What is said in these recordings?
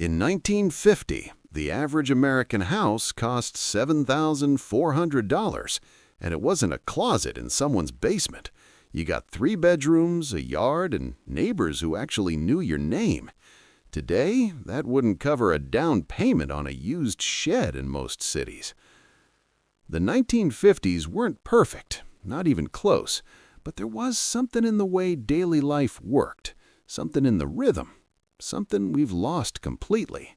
In 1950, the average American house cost $7,400, and it wasn't a closet in someone's basement. You got 3 bedrooms, a yard, and neighbors who actually knew your name. Today, that wouldn't cover a down payment on a used shed in most cities. The 1950s weren't perfect, not even close, but there was something in the way daily life worked, something in the rhythm, something we've lost completely.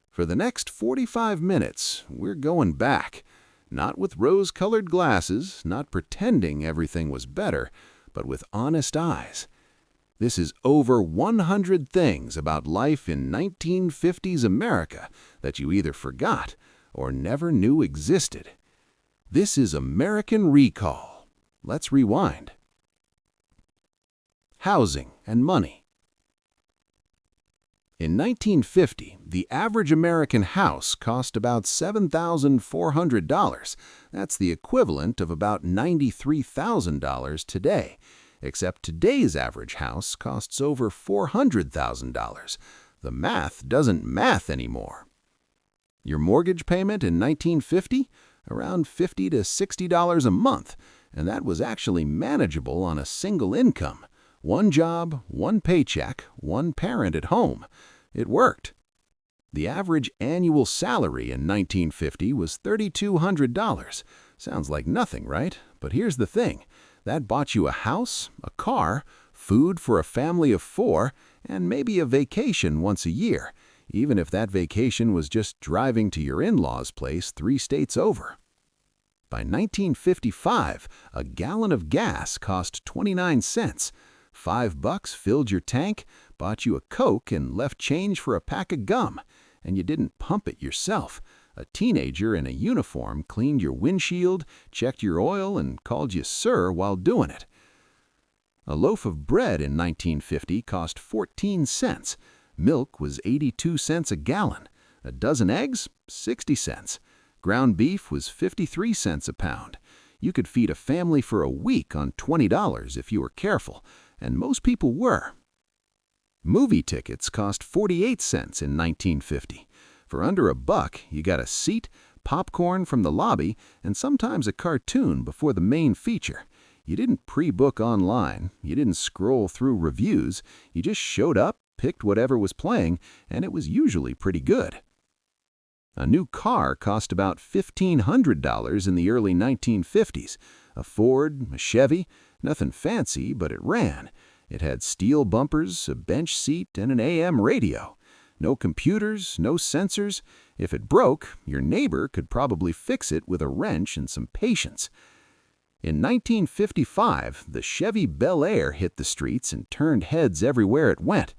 For the next 45 minutes, we're going back, not with rose-colored glasses, not pretending everything was better, but with honest eyes. This is over 100 things about life in 1950s America that you either forgot or never knew existed. This is American Recall. Let's rewind. Housing and money. In 1950, the average American house cost about $7,400. That's the equivalent of about $93,000 today. Except today's average house costs over $400,000. The math doesn't math anymore. Your mortgage payment in 1950? Around $50 to $60 a month, and that was actually manageable on a single income. One job, one paycheck, one parent at home. It worked. The average annual salary in 1950 was $3,200. Sounds like nothing, right? But here's the thing. That bought you a house, a car, food for a family of 4, and maybe a vacation once a year, even if that vacation was just driving to your in-laws' place 3 states over. By 1955, a gallon of gas cost 29 cents. $5 filled your tank, bought you a Coke, and left change for a pack of gum. And you didn't pump it yourself. A teenager in a uniform cleaned your windshield, checked your oil, and called you sir while doing it. A loaf of bread in 1950 cost 14 cents. Milk was 82 cents a gallon. A dozen eggs, 60 cents. Ground beef was 53 cents a pound. You could feed a family for a week on $20 if you were careful, and most people were. Movie tickets cost 48 cents in 1950. For under $1, you got a seat, popcorn from the lobby, and sometimes a cartoon before the main feature. You didn't pre-book online, you didn't scroll through reviews, you just showed up, picked whatever was playing, and it was usually pretty good. A new car cost about $1,500 in the early 1950s. A Ford, a Chevy, nothing fancy, but it ran. It had steel bumpers, a bench seat, and an AM radio. No computers, no sensors. If it broke, your neighbor could probably fix it with a wrench and some patience. In 1955, the Chevy Bel Air hit the streets and turned heads everywhere it went.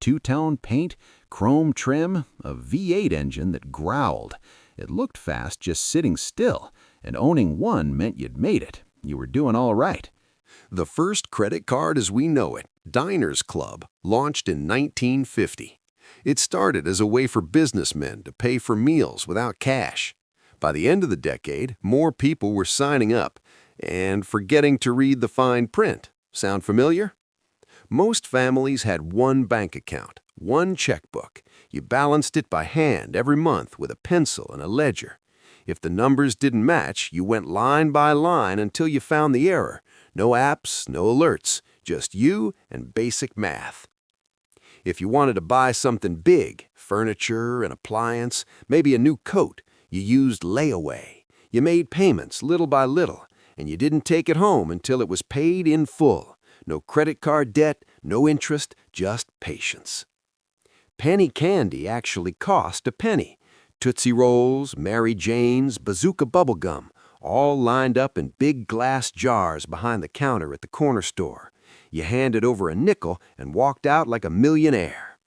2-tone paint, chrome trim, a V8 engine that growled. It looked fast just sitting still, and owning one meant you'd made it. You were doing all right. The first credit card as we know it, Diners Club, launched in 1950. It started as a way for businessmen to pay for meals without cash. By the end of the decade, more people were signing up and forgetting to read the fine print. Sound familiar? Most families had one bank account, one checkbook. You balanced it by hand every month with a pencil and a ledger. If the numbers didn't match, you went line by line until you found the error. No apps, no alerts, just you and basic math. If you wanted to buy something big, furniture, an appliance, maybe a new coat, you used layaway. You made payments little by little, and you didn't take it home until it was paid in full. No credit card debt, no interest, just patience. Penny candy actually cost a penny. Tootsie Rolls, Mary Jane's, Bazooka bubblegum, all lined up in big glass jars behind the counter at the corner store. You handed over a nickel and walked out like a millionaire.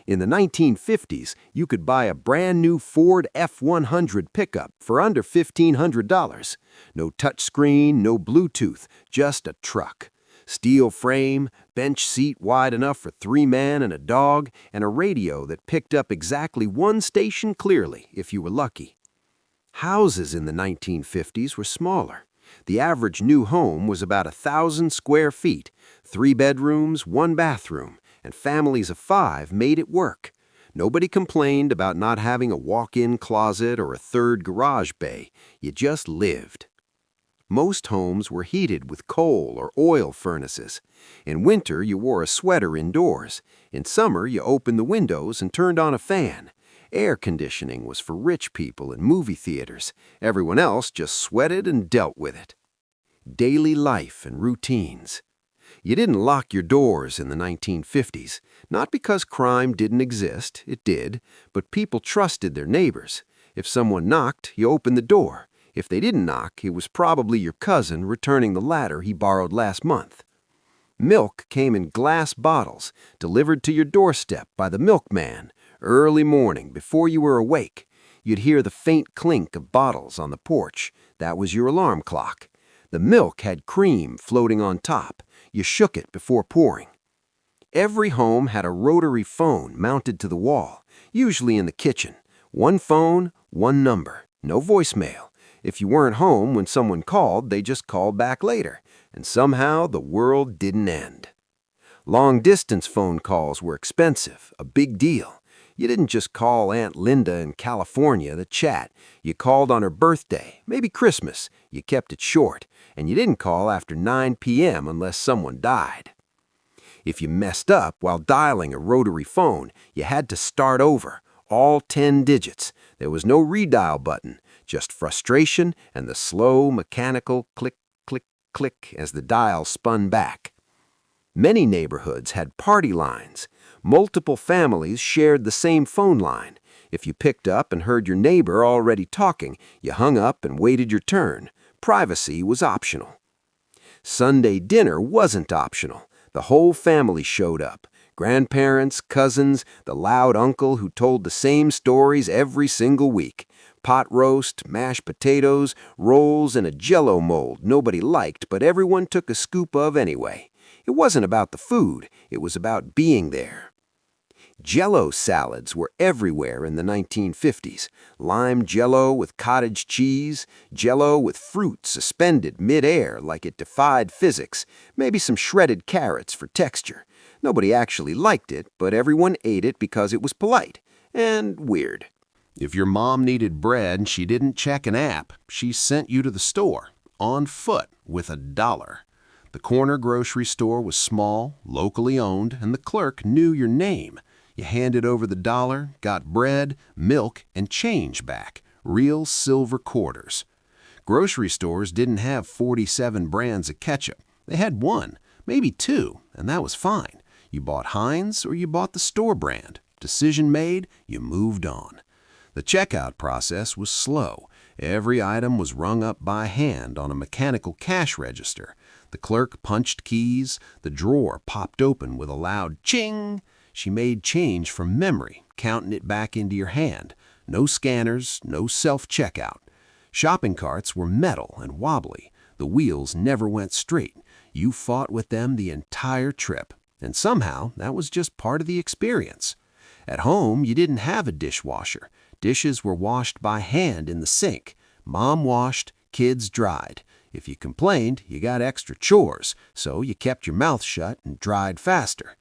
In the 1950s, you could buy a brand new Ford F-100 pickup for under $1,500. No touchscreen, no Bluetooth, just a truck. Steel frame, bench seat wide enough for 3 men and a dog, and a radio that picked up exactly one station clearly if you were lucky. Houses in the 1950s were smaller. The average new home was about 1,000 square feet, 3 bedrooms, 1 bathroom, and families of 5 made it work. Nobody complained about not having a walk-in closet or a third garage bay. You just lived. Most homes were heated with coal or oil furnaces. In winter, you wore a sweater indoors. In summer, you opened the windows and turned on a fan. Air conditioning was for rich people in movie theaters. Everyone else just sweated and dealt with it. Daily life and routines. You didn't lock your doors in the 1950s, not because crime didn't exist, it did, but people trusted their neighbors. If someone knocked, you opened the door. If they didn't knock, it was probably your cousin returning the ladder he borrowed last month. Milk came in glass bottles, delivered to your doorstep by the milkman. Early morning, before you were awake, you'd hear the faint clink of bottles on the porch. That was your alarm clock. The milk had cream floating on top. You shook it before pouring. Every home had a rotary phone mounted to the wall, usually in the kitchen. One phone, one number, no voicemail. If you weren't home when someone called, they just called back later, and somehow the world didn't end. Long-distance phone calls were expensive, a big deal. You didn't just call Aunt Linda in California to chat. You called on her birthday, maybe Christmas. You kept it short, and you didn't call after 9 p.m. unless someone died. If you messed up while dialing a rotary phone, you had to start over, all 10 digits. There was no redial button, just frustration and the slow, mechanical click, click, click as the dial spun back. Many neighborhoods had party lines. Multiple families shared the same phone line. If you picked up and heard your neighbor already talking, you hung up and waited your turn. Privacy was optional. Sunday dinner wasn't optional. The whole family showed up. Grandparents, cousins, the loud uncle who told the same stories every single week. Pot roast, mashed potatoes, rolls, and a Jell-O mold nobody liked, but everyone took a scoop of anyway. It wasn't about the food, it was about being there. Jell-O salads were everywhere in the 1950s. Lime Jell-O with cottage cheese, Jell-O with fruit suspended mid-air like it defied physics, maybe some shredded carrots for texture. Nobody actually liked it, but everyone ate it because it was polite and weird. If your mom needed bread and she didn't check an app, she sent you to the store, on foot, with $1. The corner grocery store was small, locally owned, and the clerk knew your name. You handed over the $1, got bread, milk, and change back, real silver quarters. Grocery stores didn't have 47 brands of ketchup. They had one, maybe two, and that was fine. You bought Heinz or you bought the store brand. Decision made, you moved on. The checkout process was slow. Every item was rung up by hand on a mechanical cash register. The clerk punched keys. The drawer popped open with a loud ching. She made change from memory, counting it back into your hand. No scanners, no self-checkout. Shopping carts were metal and wobbly. The wheels never went straight. You fought with them the entire trip. And somehow, that was just part of the experience. At home, you didn't have a dishwasher. Dishes were washed by hand in the sink. Mom washed, kids dried. If you complained, you got extra chores, so you kept your mouth shut and dried faster.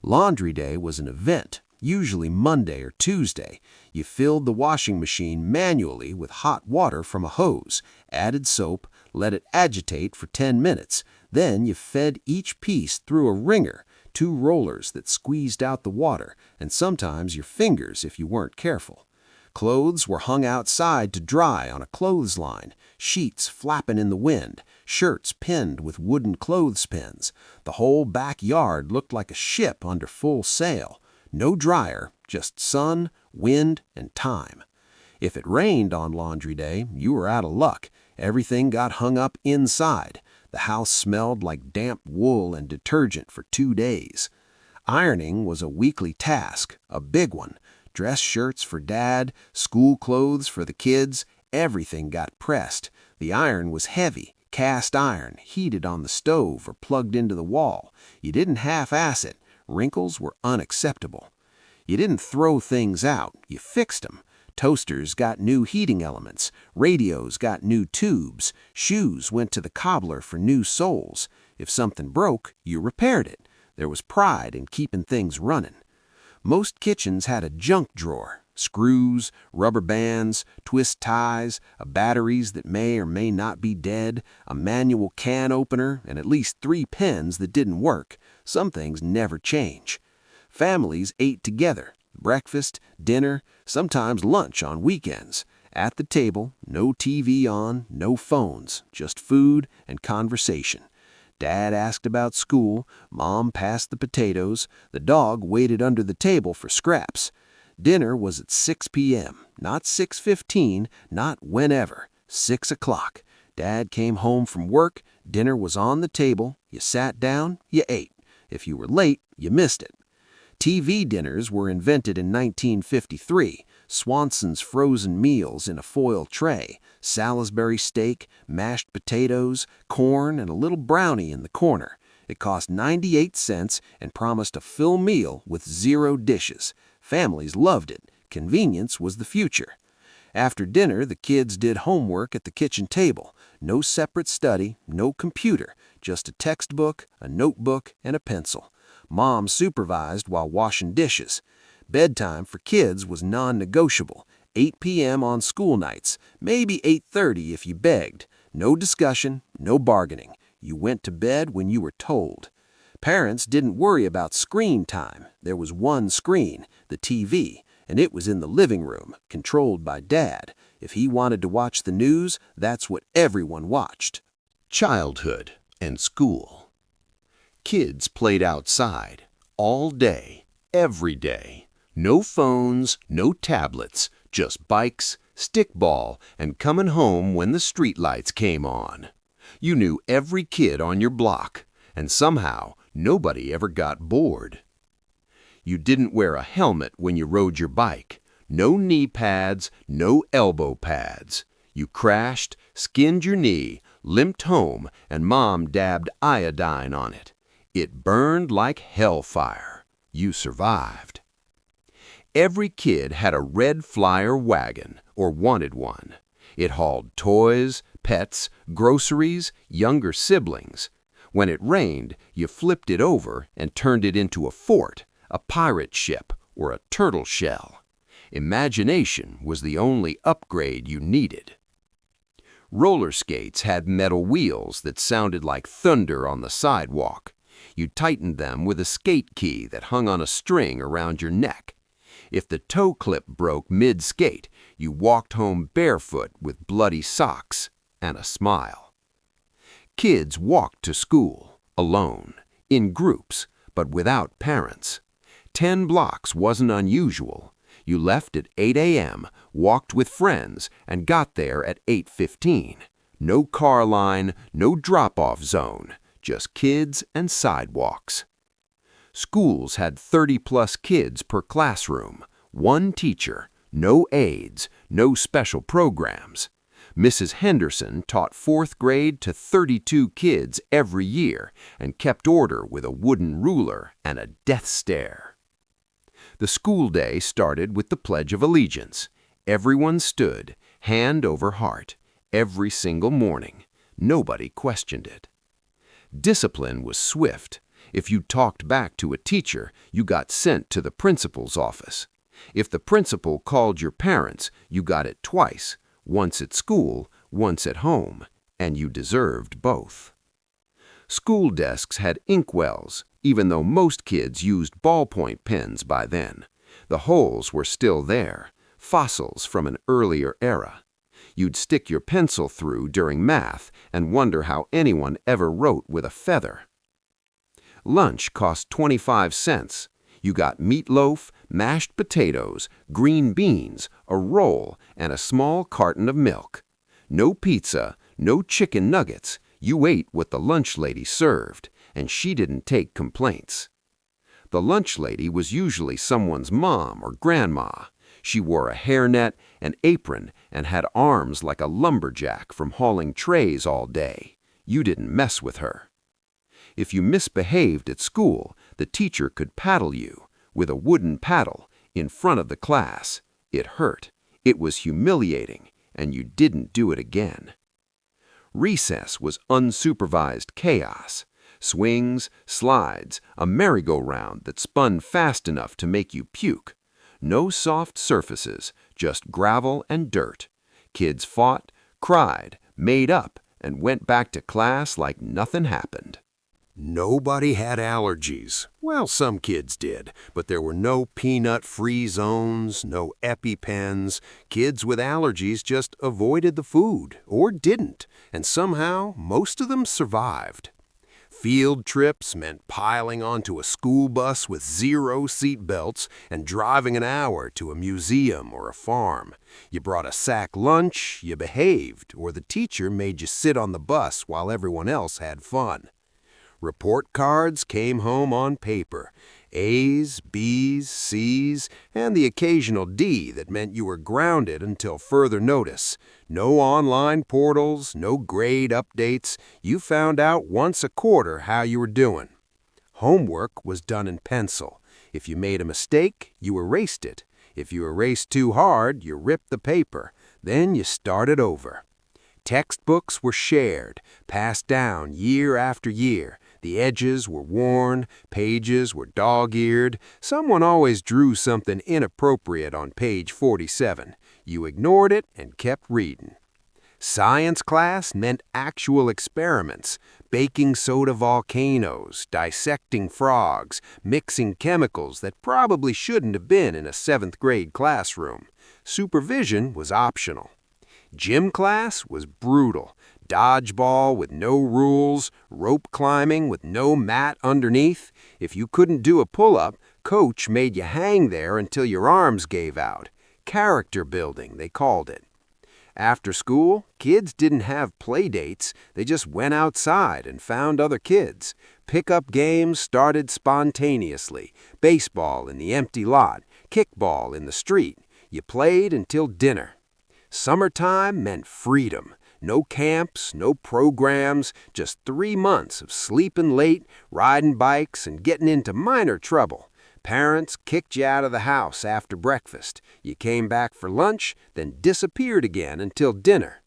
Laundry day was an event, usually Monday or Tuesday. You filled the washing machine manually with hot water from a hose, added soap, let it agitate for 10 minutes. Then you fed each piece through a wringer, 2 rollers that squeezed out the water, and sometimes your fingers if you weren't careful. Clothes were hung outside to dry on a clothesline, sheets flapping in the wind, shirts pinned with wooden clothespins. The whole backyard looked like a ship under full sail. No dryer, just sun, wind, and time. If it rained on laundry day, you were out of luck. Everything got hung up inside. The house smelled like damp wool and detergent for 2 days. Ironing was a weekly task, a big one. Dress shirts for Dad, school clothes for the kids, everything got pressed. The iron was heavy, cast iron, heated on the stove or plugged into the wall. You didn't half-ass it. Wrinkles were unacceptable. You didn't throw things out, you fixed them. Toasters got new heating elements, radios got new tubes, shoes went to the cobbler for new soles. If something broke, you repaired it. There was pride in keeping things running. Most kitchens had a junk drawer, screws, rubber bands, twist ties, batteries that may or may not be dead, a manual can opener, and at least 3 pens that didn't work. Some things never change. Families ate together, breakfast, dinner, sometimes lunch on weekends. At the table, no TV on, no phones, just food and conversation. Dad asked about school, Mom passed the potatoes, the dog waited under the table for scraps. Dinner was at 6 p.m., not 6:15, not whenever, 6 o'clock. Dad came home from work, dinner was on the table, you sat down, you ate. If you were late, you missed it. TV dinners were invented in 1953, Swanson's frozen meals in a foil tray, Salisbury steak, mashed potatoes, corn, and a little brownie in the corner. It cost 98 cents and promised a full meal with 0 dishes. Families loved it. Convenience was the future. After dinner, the kids did homework at the kitchen table. No separate study, no computer, just a textbook, a notebook, and a pencil. Mom supervised while washing dishes. Bedtime for kids was non-negotiable. 8 p.m. on school nights, maybe 8:30 if you begged. No discussion, no bargaining. You went to bed when you were told. Parents didn't worry about screen time. There was one screen, the TV, and it was in the living room, controlled by Dad. If he wanted to watch the news, that's what everyone watched. Childhood and school. Kids played outside all day, every day. No phones, no tablets, just bikes, stickball, and coming home when the streetlights came on. You knew every kid on your block, and somehow nobody ever got bored. You didn't wear a helmet when you rode your bike. No knee pads, no elbow pads. You crashed, skinned your knee, limped home, and Mom dabbed iodine on it. It burned like hellfire. You survived. Every kid had a red Flyer wagon, or wanted one. It hauled toys, pets, groceries, younger siblings. When it rained, you flipped it over and turned it into a fort, a pirate ship, or a turtle shell. Imagination was the only upgrade you needed. Roller skates had metal wheels that sounded like thunder on the sidewalk. You tightened them with a skate key that hung on a string around your neck. If the toe clip broke mid-skate, you walked home barefoot with bloody socks and a smile. Kids walked to school, alone, in groups, but without parents. 10 blocks wasn't unusual. You left at 8 a.m., walked with friends, and got there at 8:15. No car line, no drop-off zone, just kids and sidewalks. Schools had 30-plus kids per classroom, one teacher, no aides, no special programs. Mrs. Henderson taught 4th grade to 32 kids every year and kept order with a wooden ruler and a death stare. The school day started with the Pledge of Allegiance. Everyone stood, hand over heart, every single morning. Nobody questioned it. Discipline was swift. If you talked back to a teacher, you got sent to the principal's office. If the principal called your parents, you got it twice, once at school, once at home, and you deserved both. School desks had inkwells, even though most kids used ballpoint pens by then. The holes were still there, fossils from an earlier era. You'd stick your pencil through during math and wonder how anyone ever wrote with a feather. Lunch cost 25 cents. You got meatloaf, mashed potatoes, green beans, a roll, and a small carton of milk. No pizza, no chicken nuggets. You ate what the lunch lady served, and she didn't take complaints. The lunch lady was usually someone's mom or grandma. She wore a hairnet, an apron, and had arms like a lumberjack from hauling trays all day. You didn't mess with her. If you misbehaved at school, the teacher could paddle you with a wooden paddle in front of the class. It hurt. It was humiliating, and you didn't do it again. Recess was unsupervised chaos. Swings, slides, a merry-go-round that spun fast enough to make you puke. No soft surfaces, just gravel and dirt. Kids fought, cried, made up, and went back to class like nothing happened. Nobody had allergies. Well, some kids did, but there were no peanut-free zones, no EpiPens. Kids with allergies just avoided the food, or didn't, and somehow most of them survived. Field trips meant piling onto a school bus with 0 seat belts and driving an hour to a museum or a farm. You brought a sack lunch, you behaved, or the teacher made you sit on the bus while everyone else had fun. Report cards came home on paper. A's, B's, C's, and the occasional D that meant you were grounded until further notice. No online portals, no grade updates. You found out once a quarter how you were doing. Homework was done in pencil. If you made a mistake, you erased it. If you erased too hard, you ripped the paper. Then you started over. Textbooks were shared, passed down year after year. The edges were worn, pages were dog-eared. Someone always drew something inappropriate on page 47. You ignored it and kept reading. Science class meant actual experiments, baking soda volcanoes, dissecting frogs, mixing chemicals that probably shouldn't have been in a 7th grade classroom. Supervision was optional. Gym class was brutal. Dodgeball with no rules, rope climbing with no mat underneath. If you couldn't do a pull-up, coach made you hang there until your arms gave out. Character building, they called it. After school, kids didn't have play dates. They just went outside and found other kids. Pickup games started spontaneously. Baseball in the empty lot, kickball in the street. You played until dinner. Summertime meant freedom. No camps, no programs, just 3 months of sleeping late, riding bikes, and getting into minor trouble. Parents kicked you out of the house after breakfast. You came back for lunch, then disappeared again until dinner.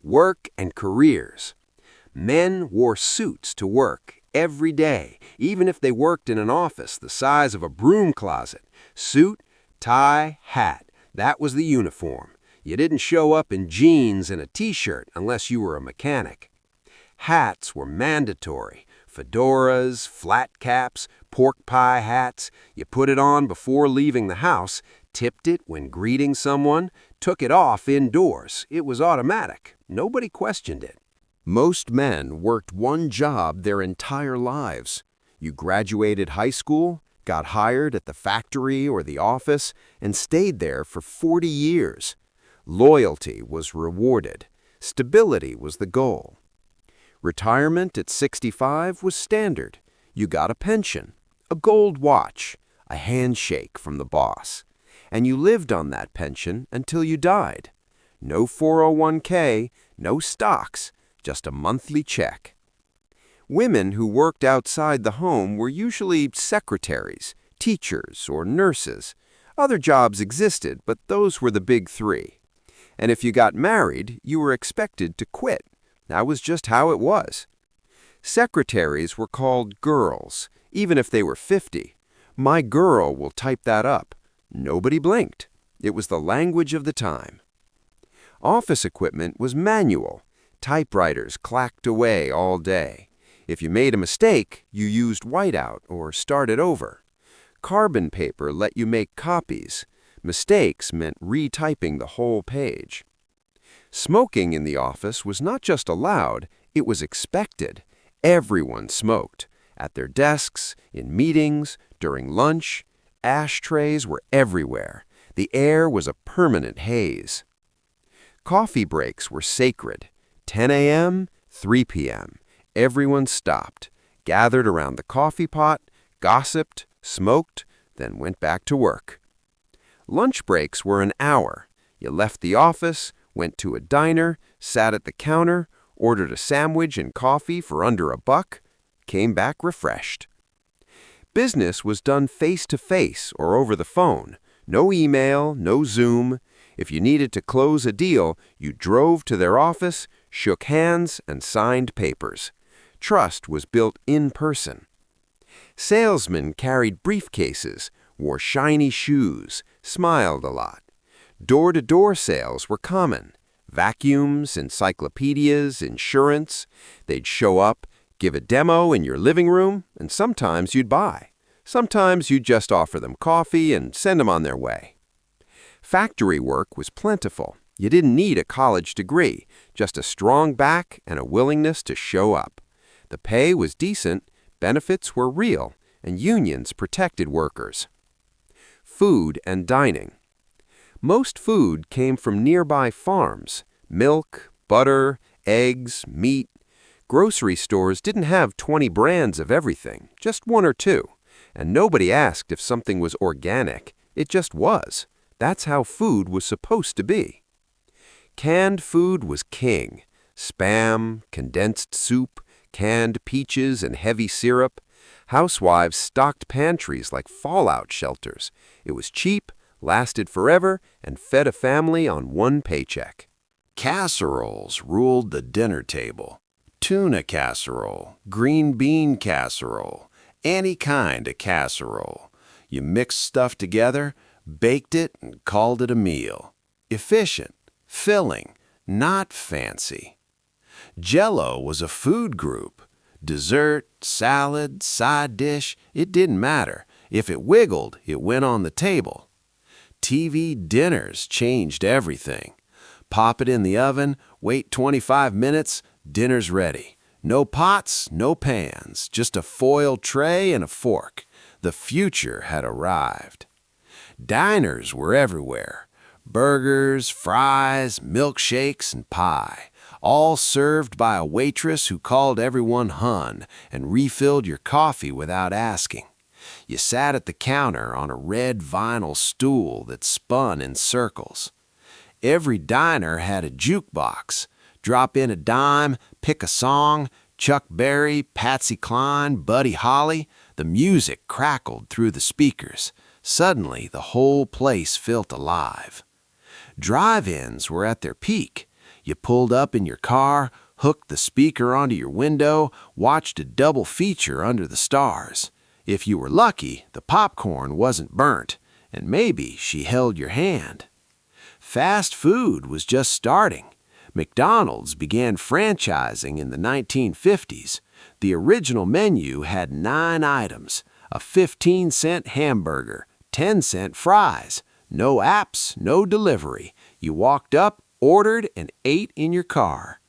Work and careers. Men wore suits to work every day, even if they worked in an office the size of a broom closet. Suit, tie, hat. That was the uniform. You didn't show up in jeans and a t-shirt unless you were a mechanic. Hats were mandatory. Fedoras, flat caps, pork pie hats. You put it on before leaving the house, tipped it when greeting someone, took it off indoors. It was automatic. Nobody questioned it. Most men worked one job their entire lives. You graduated high school, got hired at the factory or the office, and stayed there for 40 years. Loyalty was rewarded. Stability was the goal. Retirement at 65 was standard. You got a pension, a gold watch, a handshake from the boss. And you lived on that pension until you died. No 401k, no stocks, just a monthly check. Women who worked outside the home were usually secretaries, teachers, or nurses. Other jobs existed, but those were the big 3. And if you got married, you were expected to quit. That was just how it was. Secretaries were called girls, even if they were 50. My girl will type that up. Nobody blinked. It was the language of the time. Office equipment was manual. Typewriters clacked away all day. If you made a mistake, you used whiteout or started over. Carbon paper let you make copies. Mistakes meant retyping the whole page. Smoking in the office was not just allowed, it was expected. Everyone smoked. At their desks, in meetings, during lunch. Ashtrays were everywhere. The air was a permanent haze. Coffee breaks were sacred. 10 a.m., 3 p.m. Everyone stopped, gathered around the coffee pot, gossiped, smoked, then went back to work. Lunch breaks were an hour. You left the office, went to a diner, sat at the counter, ordered a sandwich and coffee for under $1, came back refreshed. Business was done face-to-face or over the phone. No email, no Zoom. If you needed to close a deal, you drove to their office, shook hands, and signed papers. Trust was built in person. Salesmen carried briefcases, wore shiny shoes, smiled a lot. Door-to-door sales were common. Vacuums, encyclopedias, insurance. They'd show up, give a demo in your living room, and sometimes you'd buy. Sometimes you'd just offer them coffee and send them on their way. Factory work was plentiful. You didn't need a college degree, just a strong back and a willingness to show up. The pay was decent, benefits were real, and unions protected workers. Food and dining. Most food came from nearby farms: milk, butter, eggs, meat. Grocery stores didn't have 20 brands of everything, just one or two. And nobody asked if something was organic. It just was. That's how food was supposed to be. Canned food was king. Spam, condensed soup, canned peaches and heavy syrup. Housewives stocked pantries like fallout shelters. It was cheap, lasted forever, and fed a family on one paycheck. Casseroles ruled the dinner table. Tuna casserole, green bean casserole, any kind of casserole. You mixed stuff together, baked it, and called it a meal. Efficient, filling, not fancy. Jell-O was a food group. Dessert, salad, side dish, it didn't matter. If it wiggled, it went on the table. TV dinners changed everything. Pop it in the oven, wait 25 minutes, dinner's ready. No pots, no pans, just a foil tray and a fork. The future had arrived. Diners were everywhere. Burgers, fries, milkshakes, and pie, all served by a waitress who called everyone hun and refilled your coffee without asking. You sat at the counter on a red vinyl stool that spun in circles. Every diner had a jukebox. Drop in a dime, pick a song, Chuck Berry, Patsy Cline, Buddy Holly. The music crackled through the speakers. Suddenly, the whole place felt alive. Drive-ins were at their peak. You pulled up in your car, hooked the speaker onto your window, watched a double feature under the stars. If you were lucky, the popcorn wasn't burnt, and maybe she held your hand. Fast food was just starting. McDonald's began franchising in the 1950s. The original menu had 9 items: a 15-cent hamburger, 10-cent fries. No apps, no delivery. You walked up, ordered, and ate in your car.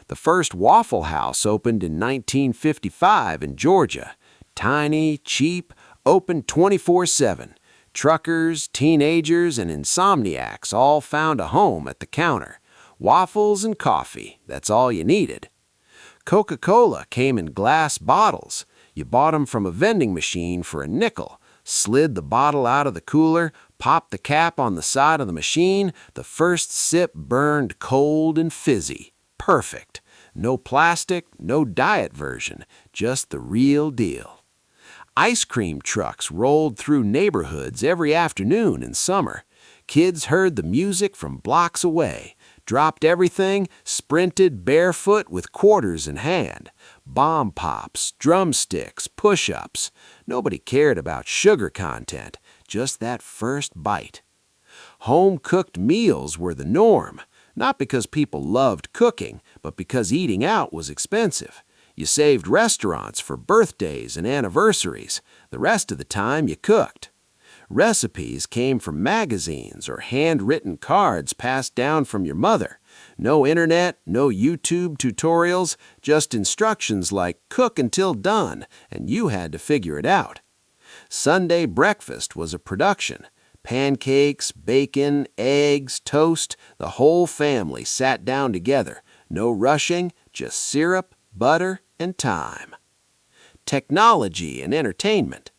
The first Waffle House opened in 1955 in Georgia. Tiny, cheap, open 24/7. Truckers, teenagers, and insomniacs all found a home at the counter. Waffles and coffee, that's all you needed. Coca-Cola came in glass bottles. You bought them from a vending machine for a nickel, slid the bottle out of the cooler, popped the cap on the side of the machine. The first sip burned cold and fizzy. Perfect. No plastic, no diet version, just the real deal. Ice cream trucks rolled through neighborhoods every afternoon in summer. Kids heard the music from blocks away, dropped everything, sprinted barefoot with quarters in hand. Bomb pops, drumsticks, push-ups. Nobody cared about sugar content, just that first bite. Home-cooked meals were the norm, not because people loved cooking, but because eating out was expensive. You saved restaurants for birthdays and anniversaries. The rest of the time you cooked. Recipes came from magazines or handwritten cards passed down from your mother. No internet, no YouTube tutorials, just instructions like cook until done, and you had to figure it out. Sunday breakfast was a production. Pancakes, bacon, eggs, toast, the whole family sat down together. No rushing, just syrup, butter, and time. Technology and entertainment.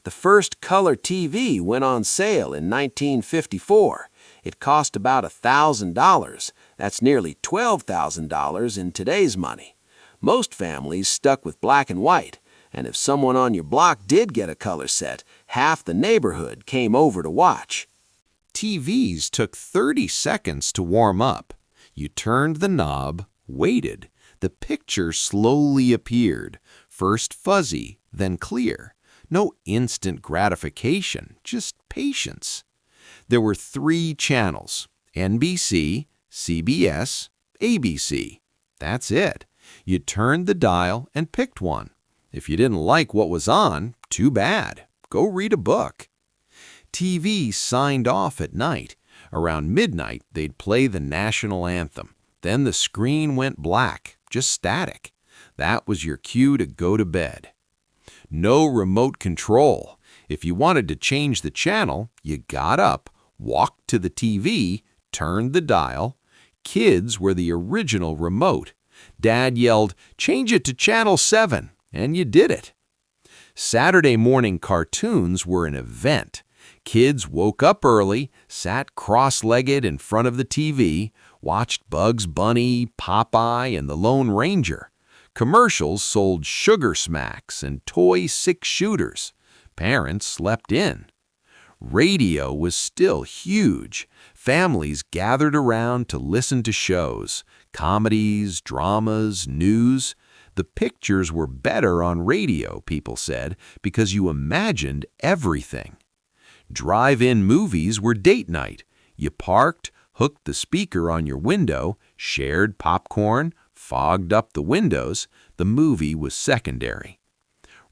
The first color TV went on sale in 1954. It cost about $1,000. That's nearly $12,000 in today's money. Most families stuck with black and white, and if someone on your block did get a color set, half the neighborhood came over to watch. TVs took 30 seconds to warm up. You turned the knob, waited, The picture slowly appeared, first fuzzy, then clear. No instant gratification, just patience. There were 3 channels: NBC, CBS, ABC. That's it. You turned the dial and picked one. If you didn't like what was on, too bad. Go read a book. TV signed off at night. Around midnight, they'd play the national anthem. Then the screen went black, just static. That was your cue to go to bed. No remote control. If you wanted to change the channel, you got up, walked to the TV, turned the dial. Kids were the original remote. Dad yelled, "Change it to Channel 7," and you did it. Saturday morning cartoons were an event. Kids woke up early, sat cross-legged in front of the TV, watched Bugs Bunny, Popeye, and the Lone Ranger. Commercials sold sugar smacks and toy 6-shooters. Parents slept in. Radio was still huge. Families gathered around to listen to shows, comedies, dramas, news. The pictures were better on radio, people said, because you imagined everything. Drive-in movies were date night. You parked, hooked the speaker on your window, shared popcorn, fogged up the windows. The movie was secondary.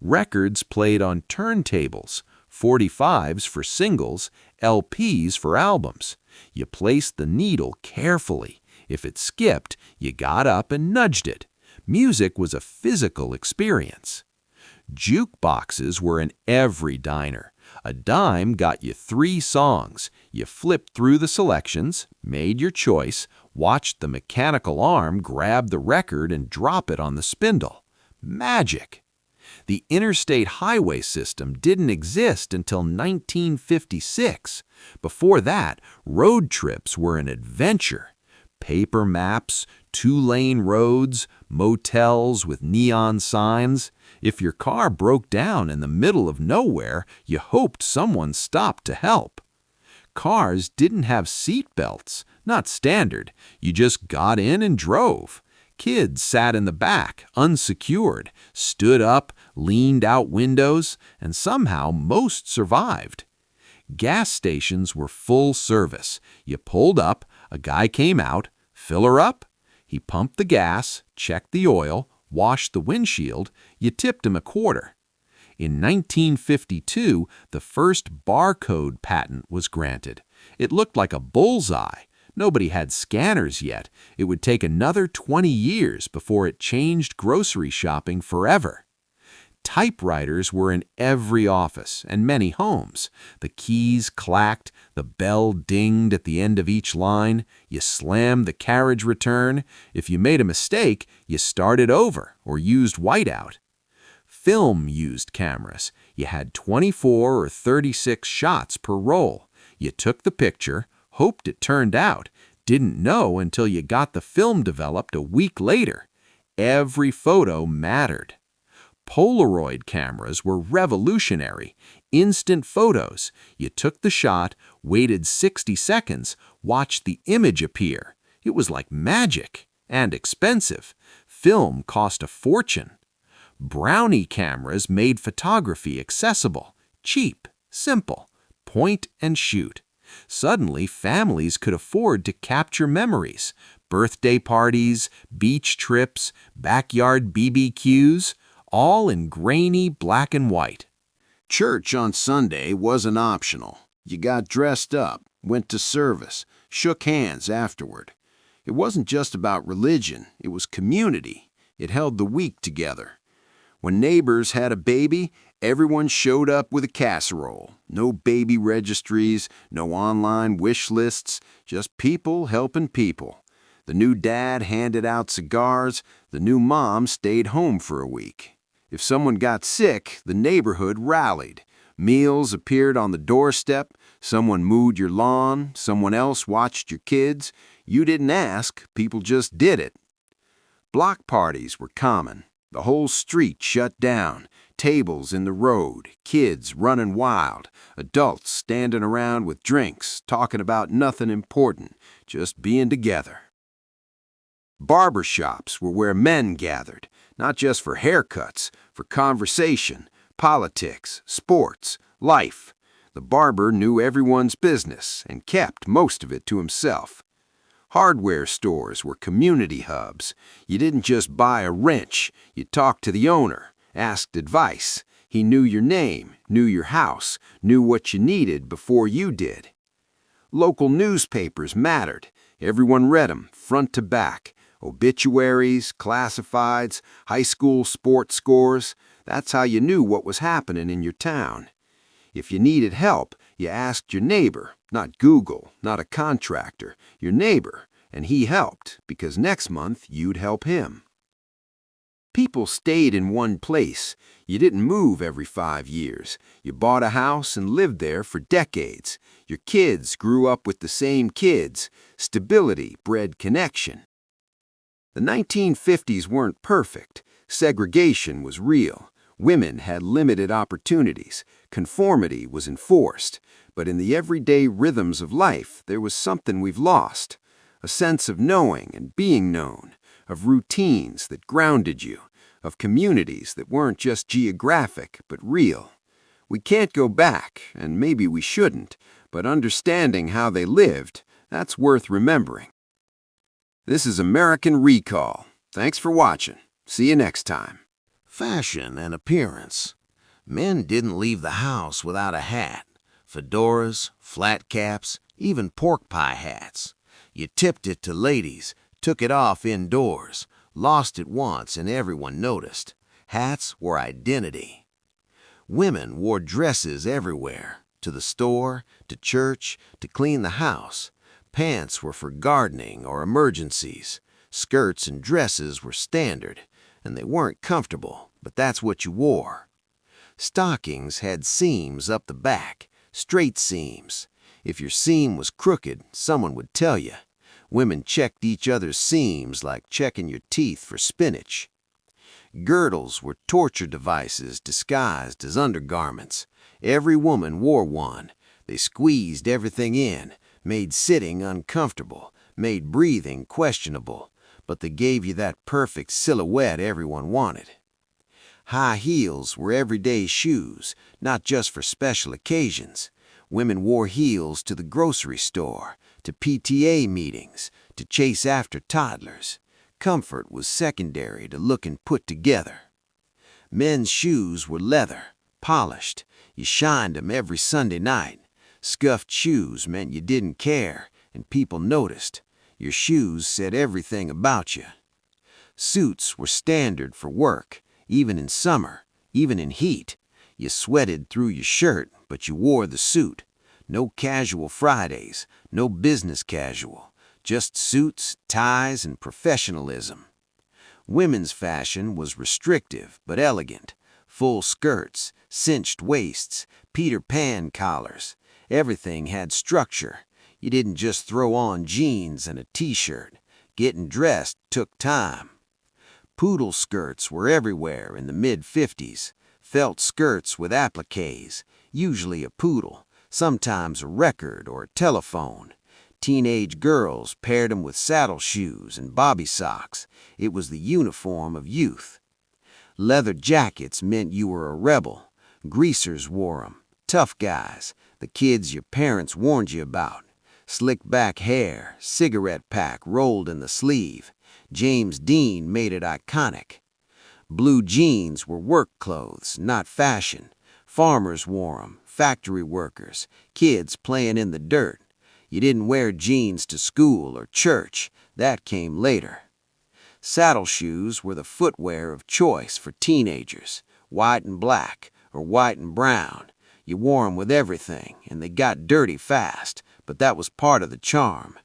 Records played on turntables, 45s for singles, LPs for albums. You placed the needle carefully. If it skipped, you got up and nudged it. Music was a physical experience. Jukeboxes were in every diner. A dime got you 3 songs. You flipped through the selections, made your choice, watched the mechanical arm grab the record and drop it on the spindle. Magic! The interstate highway system didn't exist until 1956. Before that, road trips were an adventure. Paper maps, 2-lane roads, motels with neon signs. If your car broke down in the middle of nowhere, you hoped someone stopped to help. Cars didn't have seat belts, not standard. You just got in and drove. Kids sat in the back, unsecured, stood up, leaned out windows, and somehow most survived. Gas stations were full service. You pulled up, a guy came out, fill her up. He pumped the gas, checked the oil, washed the windshield. You tipped him a quarter. In 1952, the first barcode patent was granted. It looked like a bullseye. Nobody had scanners yet. It would take another 20 years before it changed grocery shopping forever. Typewriters were in every office and many homes. The keys clacked, the bell dinged at the end of each line. You slammed the carriage return. If you made a mistake, you started over or used whiteout. Film used cameras. You had 24 or 36 shots per roll. You took the picture, hoped it turned out, didn't know until you got the film developed a week later. Every photo mattered. Polaroid cameras were revolutionary. Instant photos. You took the shot, waited 60 seconds, watched the image appear. It was like magic and expensive. Film cost a fortune. Brownie cameras made photography accessible, cheap, simple, point and shoot. Suddenly, families could afford to capture memories. Birthday parties, beach trips, backyard BBQs, all in grainy black and white. Church on Sunday wasn't optional. You got dressed up, went to service, shook hands afterward. It wasn't just about religion, it was community. It held the week together. When neighbors had a baby, everyone showed up with a casserole. No baby registries, no online wish lists, just people helping people. The new dad handed out cigars, the new mom stayed home for a week. If someone got sick, the neighborhood rallied. Meals appeared on the doorstep, someone mowed your lawn, someone else watched your kids. You didn't ask, people just did it. Block parties were common. The whole street shut down, tables in the road, kids running wild, adults standing around with drinks, talking about nothing important, just being together. Barber shops were where men gathered, not just for haircuts, for conversation, politics, sports, life. The barber knew everyone's business and kept most of it to himself. Hardware stores were community hubs. You didn't just buy a wrench, you talked to the owner, asked advice. He knew your name, knew your house, knew what you needed before you did. Local newspapers mattered. Everyone read them, front to back. Obituaries, classifieds, high school sports scores. That's how you knew what was happening in your town. If you needed help, you asked your neighbor, not Google, not a contractor, your neighbor, and he helped because next month you'd help him. People stayed in one place. You didn't move every 5 years. You bought a house and lived there for decades. Your kids grew up with the same kids. Stability bred connection. The 1950s weren't perfect. Segregation was real. Women had limited opportunities. Conformity was enforced. But in the everyday rhythms of life, there was something we've lost. A sense of knowing and being known, of routines that grounded you, of communities that weren't just geographic but real. We can't go back, and maybe we shouldn't, but understanding how they lived, that's worth remembering. This is American Recall. Thanks for watching. See you next time. Fashion and appearance. Men didn't leave the house without a hat. Fedoras, flat caps, even pork pie hats. You tipped it to ladies, took it off indoors, lost it once and everyone noticed. Hats were identity. Women wore dresses everywhere, to the store, to church, to clean the house. Pants were for gardening or emergencies. Skirts and dresses were standard, and they weren't comfortable, but that's what you wore. Stockings had seams up the back, straight seams. If your seam was crooked, someone would tell you. Women checked each other's seams like checking your teeth for spinach. Girdles were torture devices disguised as undergarments. Every woman wore one. They squeezed everything in, made sitting uncomfortable, made breathing questionable, but they gave you that perfect silhouette everyone wanted. High heels were everyday shoes, not just for special occasions. Women wore heels to the grocery store, to PTA meetings, to chase after toddlers. Comfort was secondary to looking put together. Men's shoes were leather, polished. You shined them every Sunday night. Scuffed shoes meant you didn't care, and people noticed. Your shoes said everything about you. Suits were standard for work, even in summer, even in heat. You sweated through your shirt, but you wore the suit. No casual Fridays, no business casual. Just suits, ties, and professionalism. Women's fashion was restrictive but elegant. Full skirts, cinched waists, Peter Pan collars. Everything had structure. You didn't just throw on jeans and a t-shirt. Getting dressed took time. Poodle skirts were everywhere in the mid-50s. Felt skirts with appliques, usually a poodle, sometimes a record or a telephone. Teenage girls paired them with saddle shoes and bobby socks. It was the uniform of youth. Leather jackets meant you were a rebel. Greasers wore them. Tough guys, the kids your parents warned you about. Slick back hair, cigarette pack rolled in the sleeve. James Dean made it iconic. Blue jeans were work clothes, not fashion. Farmers wore them, factory workers, kids playing in the dirt. You didn't wear jeans to school or church. That came later. Saddle shoes were the footwear of choice for teenagers, white and black or white and brown. You wore them with everything, and they got dirty fast, but that was part of the charm.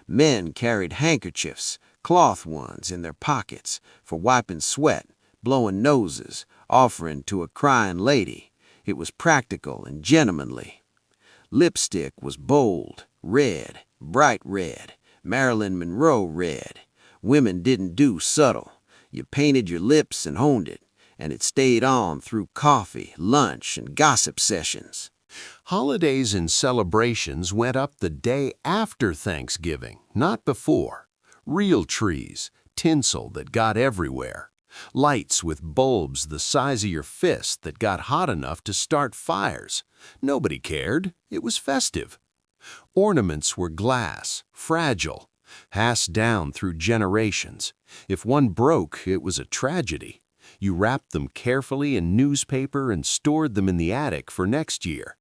Men carried handkerchiefs, cloth ones, in their pockets for wiping sweat, blowing noses, offering to a crying lady. It was practical and gentlemanly. Lipstick was bold, red, bright red, Marilyn Monroe red. Women didn't do subtle. You painted your lips and honed it, and it stayed on through coffee, lunch, and gossip sessions. Holidays and celebrations went up the day after Thanksgiving, not before. Real trees, tinsel that got everywhere. Lights with bulbs the size of your fist that got hot enough to start fires. Nobody cared. It was festive. Ornaments were glass, fragile, passed down through generations. If one broke, it was a tragedy. You wrapped them carefully in newspaper and stored them in the attic for next year.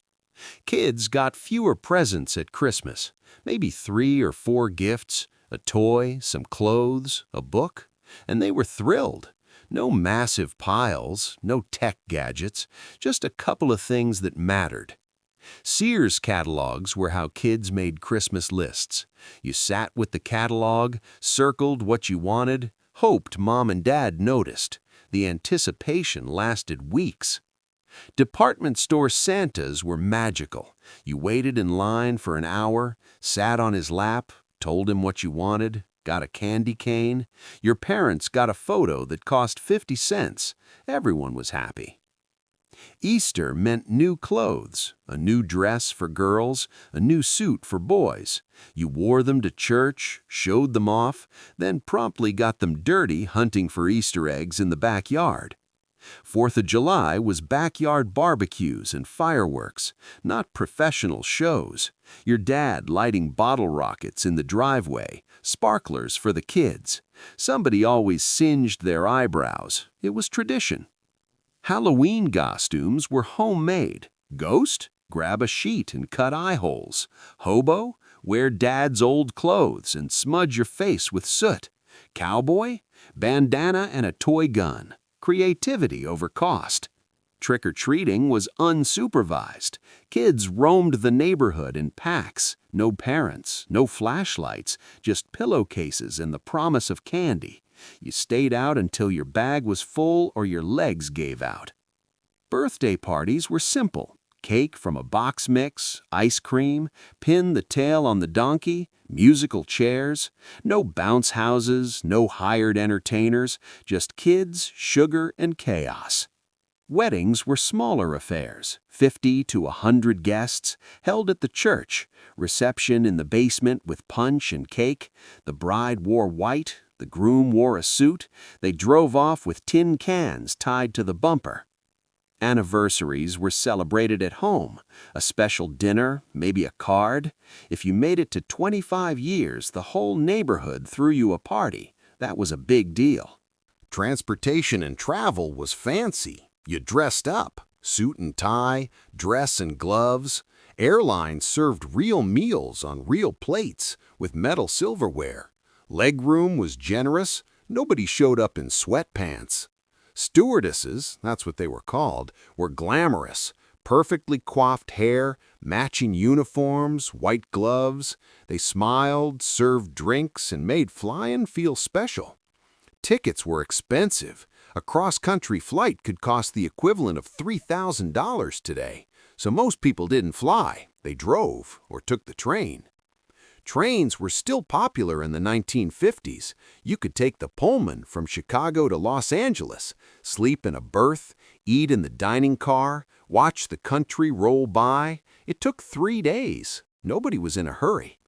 Kids got fewer presents at Christmas, maybe 3 or 4 gifts, a toy, some clothes, a book, and they were thrilled. No massive piles, no tech gadgets, just a couple of things that mattered. Sears catalogs were how kids made Christmas lists. You sat with the catalog, circled what you wanted, hoped Mom and Dad noticed. The anticipation lasted weeks. Department store Santas were magical. You waited in line for an hour, sat on his lap, told him what you wanted, got a candy cane. Your parents got a photo that cost 50 cents. Everyone was happy. Easter meant new clothes, a new dress for girls, a new suit for boys. You wore them to church, showed them off, then promptly got them dirty hunting for Easter eggs in the backyard. 4th of July was backyard barbecues and fireworks, not professional shows. Your dad lighting bottle rockets in the driveway, sparklers for the kids. Somebody always singed their eyebrows. It was tradition. Halloween costumes were homemade. Ghost? Grab a sheet and cut eye holes. Hobo? Wear dad's old clothes and smudge your face with soot. Cowboy? Bandana and a toy gun. Creativity over cost. Trick-or-treating was unsupervised. Kids roamed the neighborhood in packs. No parents, no flashlights, just pillowcases and the promise of candy. You stayed out until your bag was full or your legs gave out. Birthday parties were simple. Cake from a box mix, ice cream, pin the tail on the donkey, musical chairs. No bounce houses, no hired entertainers, just kids, sugar, and chaos. Weddings were smaller affairs, 50 to 100 guests, held at the church, reception in the basement with punch and cake. The bride wore white, the groom wore a suit. They drove off with tin cans tied to the bumper. Anniversaries were celebrated at home, a special dinner, maybe a card. If you made it to 25 years, the whole neighborhood threw you a party. That was a big deal. Transportation and travel was fancy. You dressed up, suit and tie, dress and gloves. Airlines served real meals on real plates with metal silverware. Legroom was generous. Nobody showed up in sweatpants. Stewardesses, that's what they were called, were glamorous. Perfectly coiffed hair, matching uniforms, white gloves. They smiled, served drinks, and made flying feel special. Tickets were expensive. A cross-country flight could cost the equivalent of $3,000 today, so most people didn't fly. They drove or took the train. Trains were still popular in the 1950s. You could take the Pullman from Chicago to Los Angeles, sleep in a berth, eat in the dining car, watch the country roll by. It took 3 days. Nobody was in a hurry.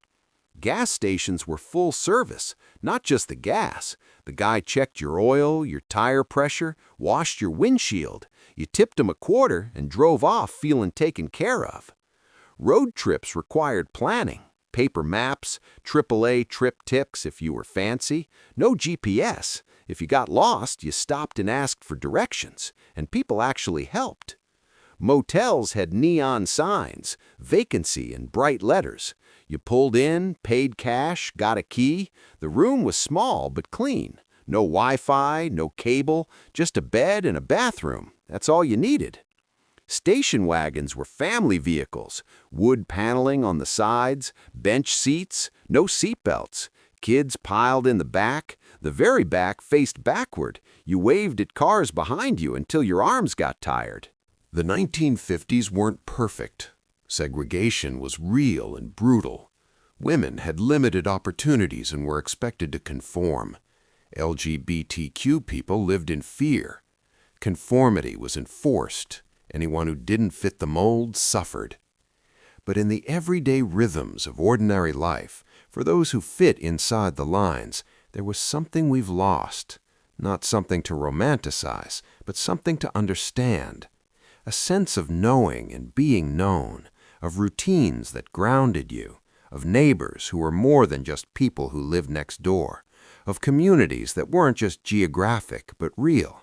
Gas stations were full service, not just the gas. The guy checked your oil, your tire pressure, washed your windshield. You tipped him a quarter and drove off feeling taken care of. Road trips required planning. Paper maps, AAA trip tips if you were fancy. No GPS. If you got lost, you stopped and asked for directions, and people actually helped. Motels had neon signs, vacancy in bright letters. You pulled in, paid cash, got a key. The room was small but clean. No Wi-Fi, no cable, just a bed and a bathroom. That's all you needed. Station wagons were family vehicles, wood paneling on the sides, bench seats, no seatbelts. Kids piled in the back. The very back faced backward. You waved at cars behind you until your arms got tired. The 1950s weren't perfect. Segregation was real and brutal. Women had limited opportunities and were expected to conform. LGBTQ people lived in fear. Conformity was enforced. Anyone who didn't fit the mold suffered. But in the everyday rhythms of ordinary life, for those who fit inside the lines, there was something we've lost. Not something to romanticize, but something to understand. A sense of knowing and being known, of routines that grounded you, of neighbors who were more than just people who lived next door, of communities that weren't just geographic but real.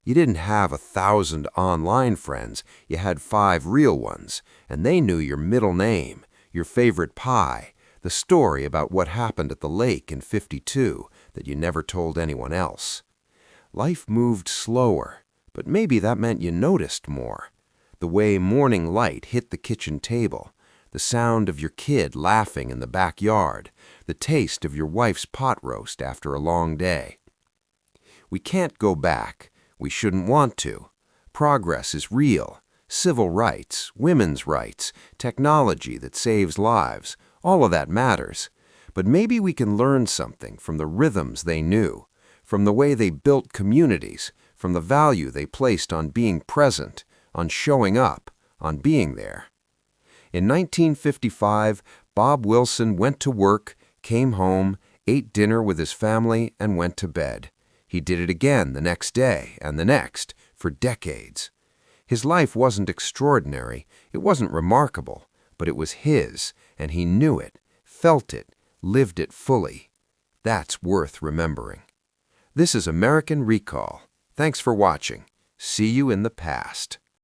You didn't have 1,000 online friends, you had 5 real ones, and they knew your middle name, your favorite pie, the story about what happened at the lake in '52 that you never told anyone else. Life moved slower, but maybe that meant you noticed more. The way morning light hit the kitchen table, the sound of your kid laughing in the backyard, the taste of your wife's pot roast after a long day. We can't go back. We shouldn't want to. Progress is real. Civil rights, women's rights, technology that saves lives, all of that matters. But maybe we can learn something from the rhythms they knew, from the way they built communities, from the value they placed on being present, on showing up, on being there. In 1955, Bob Wilson went to work, came home, ate dinner with his family, and went to bed. He did it again the next day and the next, for decades. His life wasn't extraordinary, it wasn't remarkable, but it was his, and he knew it, felt it, lived it fully. That's worth remembering. This is American Recall. Thanks for watching. See you in the past.